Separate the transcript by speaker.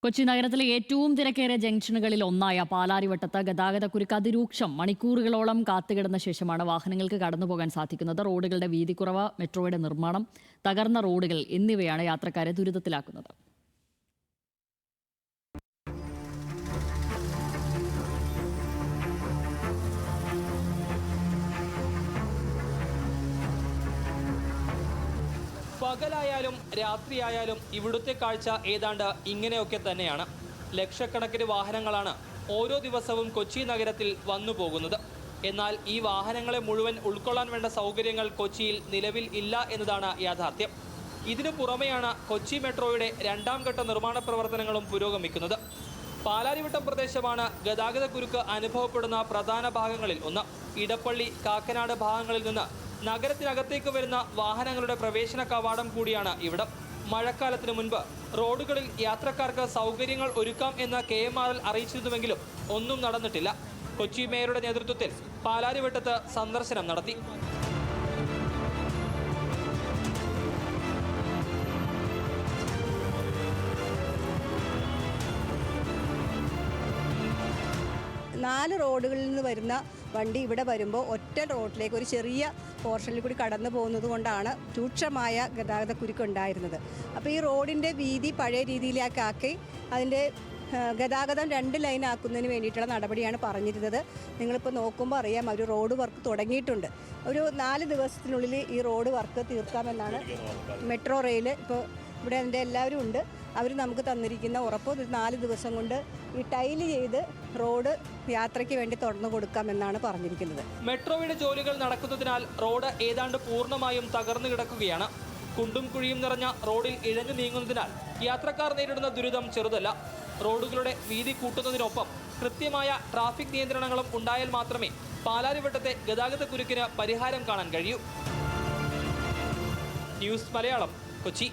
Speaker 1: കൊച്ചി നഗരത്തിലെ ഏറ്റവും തിരക്കേറിയ ജംഗ്ഷനുകളിൽ ഒന്നായ പാലാരിവട്ടത്ത് ഗതാഗതക്കുരുക്ക് അതിരൂക്ഷം. മണിക്കൂറുകളോളം കാത്തുകിടന്ന ശേഷമാണ് വാഹനങ്ങൾക്ക് കടന്നുപോകാൻ സാധിക്കുന്നത്. റോഡുകളുടെ വീതിക്കുറവ്, മെട്രോയുടെ നിർമ്മാണം, തകർന്ന റോഡുകൾ എന്നിവയാണ് യാത്രക്കാരെ ദുരിതത്തിലാക്കുന്നത്.
Speaker 2: പകലായാലും രാത്രിയായാലും ഇവിടുത്തെ കാഴ്ച ഏതാണ്ട് ഇങ്ങനെയൊക്കെ തന്നെയാണ്. ലക്ഷക്കണക്കിന് വാഹനങ്ങളാണ് ഓരോ ദിവസവും കൊച്ചി നഗരത്തിൽ വന്നു പോകുന്നത്. എന്നാൽ ഈ വാഹനങ്ങളെ മുഴുവൻ ഉൾക്കൊള്ളാൻ വേണ്ട സൗകര്യങ്ങൾ കൊച്ചിയിൽ നിലവിൽ ഇല്ല എന്നതാണ് യാഥാർത്ഥ്യം. ഇതിനു പുറമെയാണ് കൊച്ചി മെട്രോയുടെ രണ്ടാം ഘട്ട നിർമ്മാണ പ്രവർത്തനങ്ങളും പുരോഗമിക്കുന്നത്. പാലാരിവട്ടം പ്രദേശമാണ് ഗതാഗതക്കുരുക്ക് അനുഭവപ്പെടുന്ന പ്രധാന ഭാഗങ്ങളിൽ ഒന്ന്. ഇടപ്പള്ളി, കാക്കനാട് ഭാഗങ്ങളിൽ നിന്ന് നഗരത്തിനകത്തേക്ക് വരുന്ന വാഹനങ്ങളുടെ പ്രവേശന കവാടം കൂടിയാണ് ഇവിടം. മഴക്കാലത്തിന് മുൻപ് റോഡുകളിൽ യാത്രക്കാർക്ക് സൗകര്യങ്ങൾ ഒരുക്കാം എന്ന് KMRL അറിയിച്ചിരുന്നുവെങ്കിലും ഒന്നും നടന്നിട്ടില്ല. കൊച്ചി മേയറുടെ നേതൃത്വത്തിൽ പാലാരിവട്ടത്ത് സന്ദർശനം നടത്തി.
Speaker 3: നാല് റോഡുകളിൽ നിന്ന് വരുന്ന വണ്ടി ഇവിടെ വരുമ്പോൾ ഒറ്റ റോഡിലേക്ക് ഒരു ചെറിയ പോർഷനിൽ കൂടി കടന്നു പോകുന്നത് കൊണ്ടാണ് രൂക്ഷമായ ഗതാഗതക്കുരുക്ക് ഉണ്ടായിരുന്നത്. അപ്പോൾ ഈ റോഡിൻ്റെ വീതി പഴയ രീതിയിലേക്കാക്കി അതിൻ്റെ ഗതാഗതം 2 ലൈനാക്കുന്നതിന് വേണ്ടിയിട്ടുള്ള നടപടിയാണ് പറഞ്ഞിരുന്നത്. നിങ്ങളിപ്പോൾ നോക്കുമ്പോൾ അറിയാം, ഒരു റോഡ് വർക്ക് തുടങ്ങിയിട്ടുണ്ട്. ഒരു 4 ദിവസത്തിനുള്ളിൽ ഈ റോഡ് വർക്ക് തീർക്കാമെന്നാണ് മെട്രോ റെയിൽ. ഇപ്പോൾ ഇവിടെ അതിൻ്റെ എല്ലാവരും ഉണ്ട്. അവർ നമുക്ക് തന്നിരിക്കുന്ന ഉറപ്പ് 4 ദിവസം കൊണ്ട് ഈ ടൈല് ചെയ്ത് റോഡ് യാത്രയ്ക്ക് വേണ്ടി തുറന്നു കൊടുക്കാമെന്നാണ് പറഞ്ഞിരിക്കുന്നത്.
Speaker 2: മെട്രോയുടെ ജോലികൾ നടക്കുന്നതിനാൽ റോഡ് ഏതാണ്ട് പൂർണ്ണമായും തകർന്നു കിടക്കുകയാണ്. കുണ്ടും കുഴിയും നിറഞ്ഞ റോഡിൽ ഇഴഞ്ഞു നീങ്ങുന്നതിനാൽ യാത്രക്കാർ നേരിടുന്ന ദുരിതം ചെറുതല്ല. റോഡുകളുടെ വീതി കൂട്ടുന്നതിനൊപ്പം കൃത്യമായ ട്രാഫിക് നിയന്ത്രണങ്ങളും ഉണ്ടായാൽ മാത്രമേ പാലാരിവട്ടത്തെ ഗതാഗതക്കുരുക്കിന് പരിഹാരം കാണാൻ കഴിയൂ. ന്യൂസ് മലയാളം, കൊച്ചി.